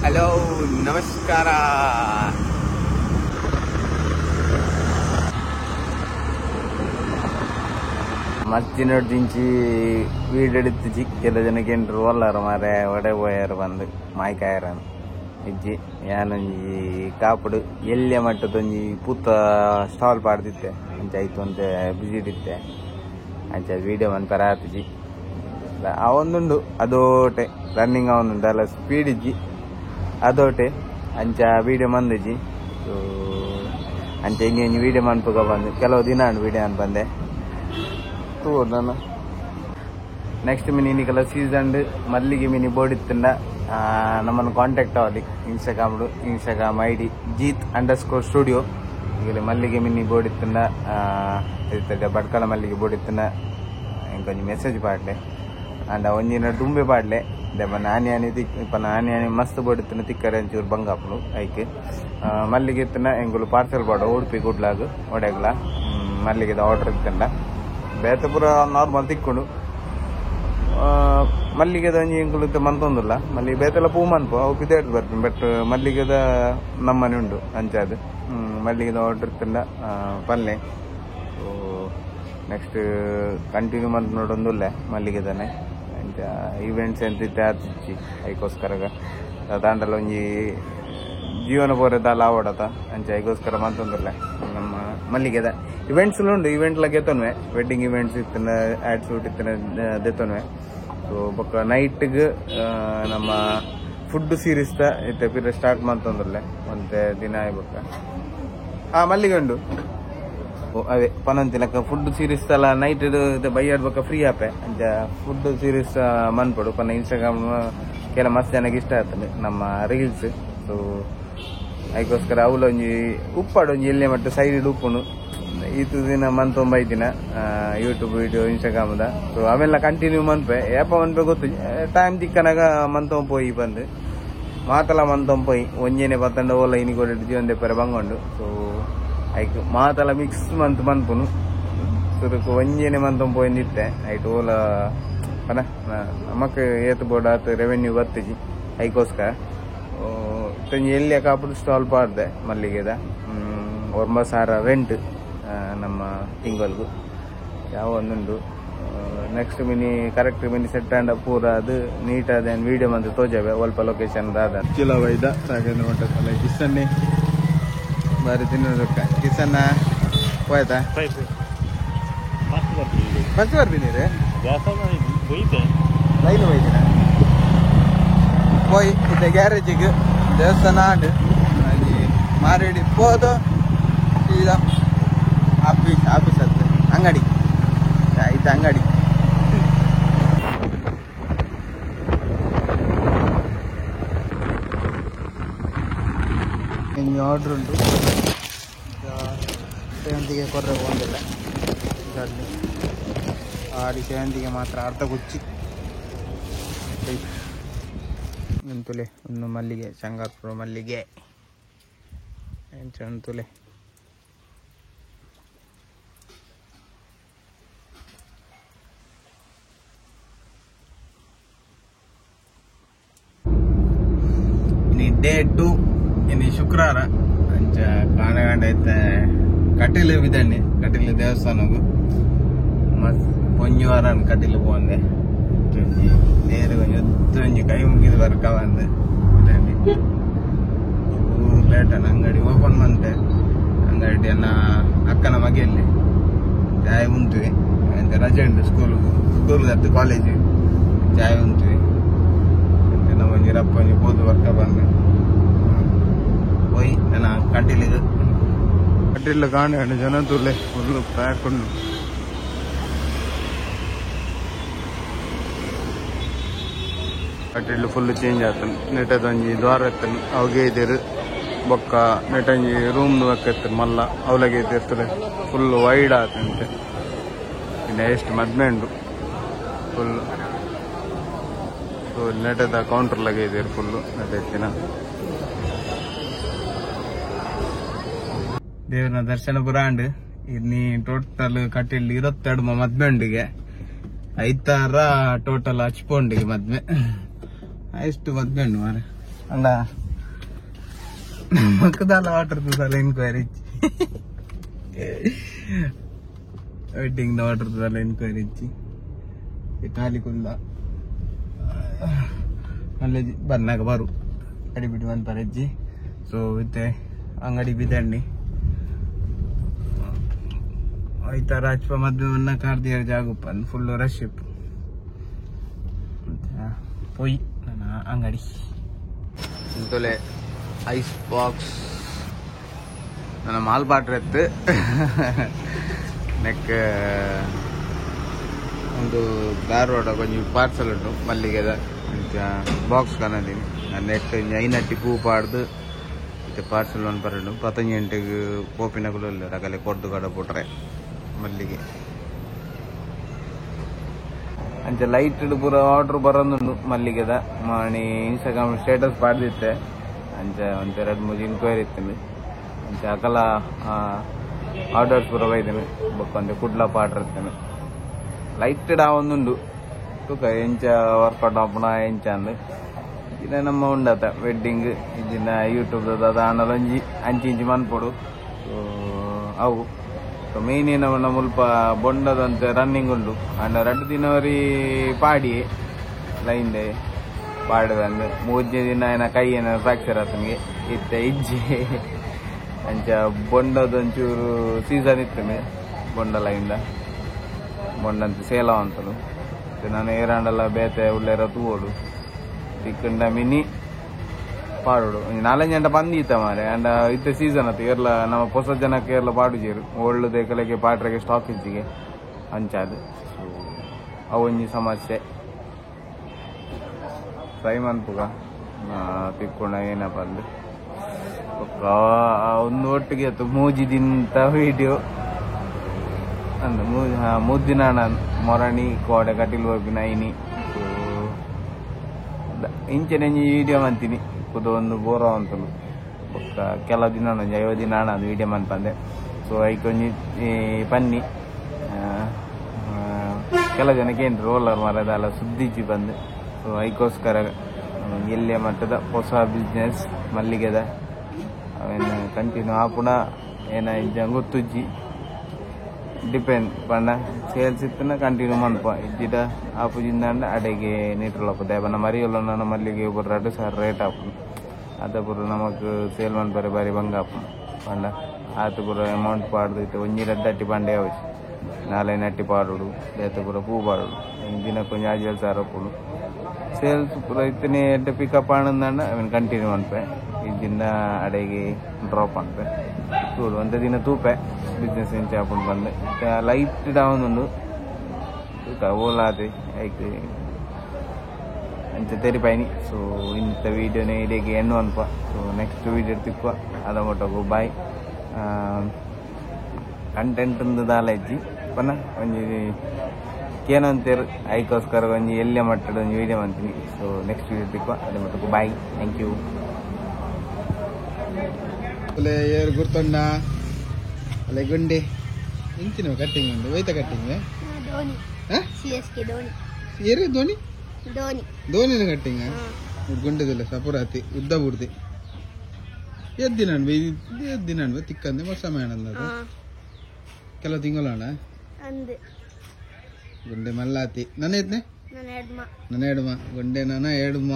Hello ನಮಸ್ಕಾರ. ಮತ್ತಿನೊಡ್ದಿಂಚಿ ವೀಡೆಡಿತ್ತಿಜಿ ಕೆಲ ಜನಕ್ಕೆ ಎಂಟ್ರು ಒಲ್ಲಾರು ಮಾರೆ ಒಡೆ ಹೋಯಾರು ಬಂದು ಮಾಯ್ಕಾಯರನು ಇಜ್ಜಿ ಯಾನೊಂಜಿ ಕಾಪುಡು ಎಲ್ಯ ಮಟ್ಟದೊಂಜಿ ಪೂತ ಸ್ಟಾಲ್ ಪಾಡ್ದಿತ್ತೆ ಅಂಚ ಆಯ್ತು ಅಂತ ಬಿಸಿಡಿತ್ತೆ ಅಂಚ ವೀಡಿಯೋ ಮನ್ಪರ ಆತಿಜಿ ಅವೊಂದುಂಡು ಅದೋಟೆ ರನ್ನಿಂಗ್ ಅವನುಂಡು ಅಲ್ಲ ಸ್ಪೀಡ್ ಇಜ್ಜಿ ಅದೋಟೆ ಅಂಚ ವೀಡಿಯೋ ಮಂದಿಜ್ಜಿ ಅಂಚ ಇಂಗೆ ವೀಡಿಯೋ ಮನ್ಪುಗ ಬಂದು ಕೆಲವು ದಿನ ವೀಡಿಯೋ ಅನ್ ಬಂದೆ ನಾನು ನೆಕ್ಸ್ಟ್ ಮಿನಿ ಇನ್ನಿಗೆಲ್ಲ ಸೀಸನ್ ಮಲ್ಲಿಗೆ ಮಿನಿ ಬೋರ್ಡ್ ಇತ್ತಂಡ ನಮ್ಮನ್ನು ಕಾಂಟ್ಯಾಕ್ಟ್ ಆಗಿ ಇನ್ಸ್ಟಾಗ್ರಾಮ್ ಐಡಿ jeet_studio ಈಗ ಮಲ್ಲಿಗೆ ಮಿನಿ ಬೋರ್ಡ್ ಇತ್ತಂಡ ಇರ್ತದೆ ಬಡ್ಕಲ ಮಲ್ಲಿಗೆ ಬೋರ್ಡ್ ಇತ್ತಂಡ ಇಂಕೊಂಚ ಮೆಸೇಜ್ ಪಾಡ್ಲೆ ಅಂಡ ಒಂಜಿನ ದುಂಬೆ ಪಾಡ್ಲೆ ದೆಬ್ಬ ನಾನಿ ಆನಿ ಮಸ್ತ್ ಬೋರ್ಡ್ ಇತ್ತನ ತಿಕ್ಕರೆ ಒಂಚೂರು ಬಂಗಾಪುಲು ಐಕೆ ಮಲ್ಲಿಗೆ ಇತ್ತನ ಎಂಗುಲು ಪಾರ್ಸೆಲ್ ಬಾಡ ಉಡುಪಿ ಗುಡ್ಲಾಗ ಒಡೆಗ್ಲ ಮಲ್ಲಿಗೆದ ಆರ್ಡರ್ ಇತ್ತಂಡ ಬೇತ ಪೂರ ನಾರ್ಮಲ್ ತಿಕ್ಕೊಂಡು ಮಲ್ಲಿಗೆದ ಒಂಜಿ ಎಂಕುಲಿದ್ದ ಮಂತೊಂದುಲ್ಲ ಮಲ್ಲಿ ಬೇತೆಲ್ಲ ಪೂ ಮನ್ಪು ಅವು ಪಿದೇಟ್ ಬರ್ತೀನಿ ಬಟ್ ಮಲ್ಲಿಗೆದ ನಮ್ಮನೆ ಉಂಡು ಅಂಚಾದ ಮಲ್ಲಿಗೆದ ಆರ್ಡರ್ ಇತ್ತಂಡ ಪಲ್ಲೆ ನೆಕ್ಸ್ಟ್ ಕಂಟಿನ್ಯೂ ಮಂತ್ ನೋಡೊಂದುಲ್ಲ ಮಲ್ಲಿಗೆದಾನೆ ಅಂಚ ಈವೆಂಟ್ಸ್ ಎಂತಿತ್ತೆ ಆತಿಚ್ಚಿ ಅದಕ್ಕೋಸ್ಕರ ದಾಂಡಲ ಒಂಜಿ ಜೀವನ ಪೋರೆದಾಲ ಆವಡತ ಅಂಚ ಅದಕ್ಕೋಸ್ಕರ ಮಂತೊಂದುಲ್ಲ ನಮ್ಮ ಮಲ್ಲಿಗೆದ ಇವೆಂಟ್ಸ್ ಉಂಡು ಇವೆಂಟ್ಲ ಗೆತ್ತನ್ವೆ ವೆಡ್ಡಿಂಗ್ ಇವೆಂಟ್ಸ್ ಇತ್ತನ ಆಡ್ ಶೂಟ್ ಇತ್ತನ ದೆತ್ತನ್ವೆ ಸೊ ಬೊಕ್ಕ ನೈಟ್ಗೆ ನಮ್ಮ ಫುಡ್ ಸೀರೀಸ್ ಇತ್ತೆ ಪಿರ ಸ್ಟಾರ್ಟ್ ಮಂತೊಂದುಲ್ಲೆ ಒಂತೆ ದಿನ ಆಯ್ಬೊಕ್ಕ ಮಲ್ಲಿಗೆ ಉಂಡು ಅದೇ ಪನಂತಿನಕ ಫುಡ್ ಸೀರೀಸ್ ಎಲ್ಲ ನೈಟ್ ಬೈಯಾಡ್ಬೇಕ ಫ್ರೀ ಆಪೆ ಅಂಚ ಫುಡ್ ಸೀರೀಸ್ ಮನ್ಪಡು ಪನ ಇನ್ಸ್ಟಾಗ್ರಾಮ್ ಕೆಲ ಮಸ್ತ್ ಜನಕ್ಕೆ ಇಷ್ಟ ಆಗ್ತದೆ ನಮ್ಮ ರೀಲ್ಸ್ ಸೊ ಅದಕ್ಕೋಸ್ಕರ ಅವಳು ಒಂಜಿ ಉಪ್ಪಾಡು ಒಂಜಿ ಎಲ್ಲೆ ಮಟ್ಟ ಸೈಡ್ ಉಪ್ಪುನು ಈತು ದಿನ ಮಂತೊಂಬೈ ದಿನ ಯೂಟ್ಯೂಬ್ ವಿಡಿಯೋ ಇನ್ಸ್ಟಾಗ್ರಾಮ್ದ ಸೊ ಅವೆಲ್ಲ ಕಂಟಿನ್ಯೂ ಮನ್ಪೆ ಏಪ ಮನ್ಪೆ ಗೊತ್ತು ಟೈಮ್ ತಿಕ್ಕನಾಗ ಮಂತೊಂಪೋಯಿ ಬಂದು ಮಾತಲ ಮಂತೊಂಪೋಯಿ ಒಂಜೇನೆ ಬತ್ತಂಡ ಓಲ ಇನಿಗೊಡ್ಡು ಜೀವನ ಪೆರ ಬಂಗೊಂಡು ಸೊ ಐಕ್ ಮಾತಲ ಮಿಕ್ಸ್ ಮಂತ್ ಮನ್ಪುನು ಸುರುಕು ಒಂಜೇನೆ ಮಂತೊಂಪೋಯಿ ನಿತ್ತೆ ಐಟು ಓಲ ಪನ ನಮಕ್ ಏತ್ ಬೋರ್ಡ್ ಆತು ರೆವೆನ್ಯೂ ಬತ್ತಿಜಿ ಅದಕ್ಕೋಸ್ಕರ ಎಲ್ಲಿಯ ಕಾಪುಡು ಸ್ಟಾಲ್ ಪಾಡ್ದೆ ಮಲ್ಲಿಗೆದ 9,000 ರೆಂಟ್ ನಮ್ಮ ತಿಂಗಳಿಗೂ ಯಾವ ಒಂದುಂಡು next mini correct mini set ಆಂಡ ಪೂರ ಅದು ನೀಟ್ ಅದ ವೀಡಿಯೋ ಮಂದು ತೋಜವೆ ಒಲ್ಪ ಲೊಕೇಶನ್ ದಾದ ಚಲೋ ವೈದ ರಾಘವೇಂದ್ರ ಮಠದಲ್ಲ ಕಿಸನ್ನೇ ಬಾರಿ ತಿನ್ನೋದಕ್ಕ ಕಿಸನ್ನ ಹೋಯ್ತಾ ಬಸ್ ಬರ್ತೀನಿ ರೀ ಲೈನ್ ಹೋಯ್ತಿನ ಹೋಯ್ ಇದ್ದ ಗ್ಯಾರೇಜಿಗೆ ದೇವಸ್ಥಾನ ಆಂಡು ಮಾರೇಡಿ ಹೋದು ಸೀದಾ ಆಫೀಸ್ ಹತ್ರ ಅಂಗಡಿ ಇದ್ದ ಅಂಗಡಿ ಇನ್ನು ಆರ್ಡ್ರ್ ಉಂಟು ಸೇವಂತಿಗೆ ಕೊರ್ರೆ ಹೋಗಿಲ್ಲ ಆಡಿ ಸೇವಂತಿಗೆ ಮಾತ್ರ ಅರ್ಧ ಗುಚ್ಚಿ ಎಂತುಲೆ ಒಂದು ಮಲ್ಲಿಗೆ ಶಂಗಾಪುರ ಮಲ್ಲಿಗೆ ಎಂತುಲೆ ಡೇ 2 ಇನ್ನು ಶುಕ್ರವಾರ ಅಂಚ ಕಾಣಗಂಡ ಐತೆ ಕಟೀಲು ಬಿದ್ದಣ್ಣಿ ಕಟೀಲು ದೇವಸ್ಥಾನಗೂ ಮತ್ ಪೊಂಜುವಾರ ಕಟೀಲು ಪೋಂದೆ ನೇರ ಒಂಜಿ ಕೈ ಮುಗಿದು ಬರ್ಕ ಬಂದೆ ಲೇಟನ್ ಅಂಗಡಿ ಓಪನ್ ಮಂತೆ ಅಂಗಡಿ ಅನ್ನ ಅಕ್ಕನ ಮಗೆಯಲ್ಲಿ ಚಾಯ್ ಉಂತ್ವಿ ರಜೆ ಉಂಟು ಸ್ಕೂಲ್ ಕಾಲೇಜ್ ಚಾಯ್ ಉಂತ್ವಿ ನಮ್ಮ ಒಂಜಿ ರಪ್ಪ ಒಂಜಿ ಬೋದು ಬರ್ಕ ಬಂದೆ ಹೋಯ್ ನನ್ನ ಕಟೀಲು ಕಾಣೆ ಜನ ತುಲೆ ಫುಲ್ ಪ್ಯಾಕ್ ಉಂಡು ಕಟೀಲು ಫುಲ್ ಚೇಂಜ್ ಆತನು ನೆಟದೊಂಜಿ ದ್ವಾರ ಎತ್ತನು ಅವಾಗೆ ಇದ್ದೀರು ಬೊಕ್ಕ ನೆಟಂಜಿ ರೂಮ್ ಎತ್ತನು ಮಲ್ಲ ಅವಲಾಗೆ ಇದ್ದಿರ್ತದೆ ಫುಲ್ ವೈಡ್ ಆತಂತೆ ಇನ್ನು ಎಷ್ಟು ಮದ್ಮೆ ಉಂಡು ಫುಲ್ ನೆಟದ ಕೌಂಟರ್ಲಾಗೆ ಇದ್ದೀರು ಫುಲ್ಲು ನೆಟ ಎತ್ತಿನ ದೇವರ ದರ್ಶನ ಪುರಾಂಡ್ ಇನ್ನಿ ಟೋಟಲ್ ಕಟೀಲ್ 22 ಮದ್ಮೆ ಉಂಡಿಗೆ 5 ಟೋಟಲ್ ಹಚ್ಪೊಂಡಿಗೆ ಮದ್ಮೆ ಎಷ್ಟು ಮದ್ಮೆ ಉಂಡು ಮಾರೆ ಅಂಡ ನಮಕ್ ದಾಲ ಆರ್ಡರ್ ದಾಲ ಎನ್ಕ್ವೈರಿ ವೆಡ್ಡಿಂಗ್ ದ ಆರ್ಡರ್ ದಾಲ ಎನ್ಕ್ವೈರಿ ಇಚ್ಚಿ ಖಾಲಿ ಕುಲ್ಲ ಅಲ್ಲೇ ಬಂದಾಗ ಬರು ಅಡಿಬಿಟ್ಟು ಬಂದು ಪರಜ್ಜಿ ಸೊ ಇತ್ತೆ ಅಂಗಡಿ ಬಿದ್ದಣ್ಣಿ ಆಯ್ತಾ ರಾಜ್ಪ ಮದ್ವೆ ಕಾರ್ದಿಯ ಜಾಗುಪ್ಪ ಫುಲ್ ರಶ್ ಪೊಯ್ ನನ್ನ ಅಂಗಡಿ ಇಂತೊಲೆ ಐಸ್ ಬಾಕ್ಸ್ ನನ್ನ ಮಾಲ್ ಬಾಟ್ರ್ ಎತ್ತು ನೆಕ್ ಒಂದು ಧಾರವಾಡ ಕೊಂಚ ಪಾರ್ಸಲ್ ಉಂಟು ಮಲ್ಲಿಗೆದ ಬಾಕ್ಸ್ ಕಾಣದೀನಿ ನೆಟ್ ಐನಟ್ಟಿ ಪೂ ಪಾಡ್ದು ಇತ್ತೆ ಪಾರ್ಸಲ್ ಒಂದು ಬರಡು 15 ಗಂಟೆಗೆ ಪೋಪಿನಗಳು ರಗಲೆ ಕೊಡ್ದು ಕಡ ಬಿಟ್ರೆ ಮಲ್ಲಿಗೆ ಅಂಚೆ ಲೈಟ್ ಪೂರ ಆರ್ಡರ್ ಬರೋದುಂಡು ಮಲ್ಲಿಗೆದ ಮಾಡಿ ಇನ್ಸ್ಟಾಗ್ರಾಮ್ ಸ್ಟೇಟಸ್ ಪಾಡ್ದಿತ್ತೆ ಅಂಚೆ ಒಂದು 2-3 ಇನ್ಕ್ವೈರಿ ಇತ್ತು ಅಂಚೆ ಅಕಲ ಆರ್ಡರ್ಸ್ ಪೂರ ಬೈದೇನೆ ಬೊಕ್ಕೊಂದೆ ಕುಡ್ಲ ಪಾಡ್ರ ಇರ್ತೇನೆ ಲೈಟ್ ಒಂದುಂಡು ತೂಕ ಎಂಚ ವರ್ಕೌಟ್ ಆಪಣ ಎಂಚ ಅಂದು ಇದೇ ನಮ್ಮ ಉಂಡತ ವೆಡ್ಡಿಂಗ್ ಇದನ್ನ ಯೂಟ್ಯೂಬ್ ಅದ ಹಣ್ಣಲೊಂಜಿ ಅಂಚಿ ಮನ್ಪೊಡು ಅವು ಮೇನ್ ಏನವನ್ನ ಮುಲ್ಪ ಬೊಂಡದಂತೆ ರನ್ನಿಂಗ್ ಉಂಡು ಅಂಡ 2 ದಿನವರಿ ಪಾಡಿ ಲೈನ್ದೆ ಪಾಡದಂದು 3ನೇ ದಿನ ಏನ ಕೈ ಏನ ಫ್ರಾಕ್ಚರ್ ಆತನಿಗೆ ಇತ್ತೆ ಇಜ್ಜಿ ಅಂಚ ಬೊಂಡದೊಂಚೂರು ಸೀಸನ್ ಇತ್ತು ಬೊಂಡ ಲೈನ್ದ ಬೊಂಡಂತ ಸೇಲ ಅಂತಲು ನಾನು ಏರಾಂಡಲ್ಲ ಬೇತೆ ಉಳ್ಳೇರ ತೂವೋಡು ತಿಕ್ಕಂಡ ಮಿನಿ ಪಾಡೋಡು 4 ಗಂಟೆ ಬಂದಿತ್ತ ಮಾರೆ ಅಂಡ ಇತ್ತೆ ಸೀಸನ್ ಆಯ್ತು ಏರ್ಲ ನಮ್ಮ ಹೊಸ ಜನಕ್ಕೆ ಏರ್ಲ ಪಾಡುಜೇರು ಒಳ್ಳು ದೇಕಲೆಗೆ ಪಾಟ್ರೆಗೆ ಸ್ಟಾಕ್ ಇಚ್ಚಿಗೆ ಅಂಚಾದು ಅವೊಂಜಿ ಸಮಸ್ಯೆ ಟ್ರೈ ಮನ್ಪುಗ ತಿಕ್ಕೊಂಡ ಏನಪ್ಪ ಅಂದು ಒಂದು ಒಟ್ಟಿಗೆ ಆಯ್ತು ಮೂಜಿದಿಂತ ವಿಡಿಯೋ ಅಂದ ಮುದ್ದಿನ ಮೊರಣಿ ಕೋಡೆ ಕಟಿಲ್ ಹೋಗಿನ ಐನಿ ಇಂಚೆ ವಿಡಿಯೋ ಮಂತೀನಿ ಕುದು ಒಂದು ಬೋರ ಅಂತಲು ಕೆಲವು ದಿನ 50 ದಿನ ಅದು ವಿಡಿಯೋ ಮನ್ಪಂದೆ ಸೊ ಐಕೊಂಜಿ ಪನ್ನಿ ಕೆಲವು ಜನಕ್ಕೆ ಏನು ರೋಲರ್ ಮರದ ಅಲ್ಲ ಸುದ್ದಿಚ್ಚಿ ಬಂದು ಸೊ ಐಕೋಸ್ಕರ ಎಲ್ಲೇ ಮಟ್ಟದ ಹೊಸ ಬಿಸ್ನೆಸ್ ಮಲ್ಲಿಗೆದ ಅವೇನು ಕಂಟಿನ್ಯೂ ಆಪುಣ ಏನ ಇಜ್ಜ ಗೊತ್ತುಜ್ಜಿ ಡಿಪೆಂಡ್ ಪಂಡ ಸೇಲ್ಸ್ ಇತ್ತನ ಕಂಟಿನ್ಯೂ ಮನ್ಪ ಇಜ್ಜಿದ ಆಪುಜಿಂದ ಅಡೆಗೆ ನೀಟ್ರಲಪ್ಪ ದೇವನ ಮರಿಯಲ್ಲ ನನ್ನ ಮಲ್ಲಿಗೆ ಒಬ್ಬರು 2,000 ರೇಟ್ ಆಪು ಅದ ಪುರ ನಮಕ್ ಸೇಲ್ ಮನ್ಪರೆ ಬಾರಿ ಬಂಗಾಪು ಪಂಡ ಆತ ಪುರ ಅಮೌಂಟ್ ಪಾಡ್ದು ಇತ್ತು ಒಂಜಿ 2 ಅಟ್ಟಿ ಪಂಡೆ ಯಾವಚ್ಚಿ 4 ಅಟ್ಟಿ ಪಾಡುಡು ಬೇತ ಪುರ ಪೂ ಪಾಡುಡು ದಿನಕ್ಕೆ ಕೊಂಚ 5,000 ಪುಡು ಸೇಲ್ಸ್ ಪುರ ಇತ್ತನೇ ಎಡ್ಡೆ ಪಿಕಪ್ ಆನಂದಂಡ ಅವನ್ ಕಂಟಿನ್ಯೂ ಅನ್ಪೆ ಇದ್ದಿಂದ ಅಡೆಗೆ ಡ್ರಾಪ್ ಅನ್ಪೆ ತೂಡು ಒಂದೇ ದಿನ ತೂಪೆ ಬಿಸ್ನೆಸ್ ಇಂಚ ಹಾಕೊಂಡು ಬಂದೆ ಲೈಟ್ ಡೌನ್ ಉಂಡು ಓಲಾದೆ ಐಕ್ ಅಂಚೆ ತೆರಿಪಾಯಿನಿ ಸೊ ಇಂಥ ವೀಡಿಯೋನೇ ಇಡೀಗೆ ಎಣ್ಣು ಅನ್ಪ ಸೊ ನೆಕ್ಸ್ಟ್ ವೀಡಿಯೋ ತಿಕ್ಕುವ ಅದ ಮೊಟ್ಟಗು ಬಾಯ್ ಕಂಟೆಂಟ್ ದಾಲ ಇಜ್ಜಿ ಪನ್ನ ಒಂಜಿ ಕೇನಂತೇರು ಐಕೋಸ್ಕರ ಒಂಜಿ ಎಲ್ಲೆ ಮಟ್ಟದ ಒಂದು ವೀಡಿಯೋ ಮಾಡ್ತೀನಿ ಸೊ ನೆಕ್ಸ್ಟ್ ವೀಡಿಯೋ ತಿಕ್ಕುವ ಅದ ಮೊಟ್ಟಗು ಬಾಯ್ ಥ್ಯಾಂಕ್ ಯು ಏರು ಗುರ್ತೊಂಡ ಅಲ್ಲ ಗುಂಡಿ ಇಂಚಿನ ಕಟ್ಟಿಂಗ್ ಉಂಡು ಒಯ್ತ ಕಟ್ಟಿಂಗ್ ಏರು ಧೋನಿ ಧೋನಿನ ಕಟ್ಟಿಂಗ್ ಗುಂಡಿದಿಲ್ಲ ಸಪುರಾತಿ ಉದ್ದ ಬುಡ್ದಿ ಎದ್ದಿನ ತಿಕ್ಕಂದೆ ಮೊಸ ಮೇಣಂದ ಕೆಲವು ತಿಂಗಳಣ ಗುಂಡೆ ಮಲ್ಲಾತಿ ನನ್ನ ಎದ್ನೆ ನನ್ನ ಎಡ್ಮ ಗುಂಡೆ ನನ್ನ ಎಡ್ಮ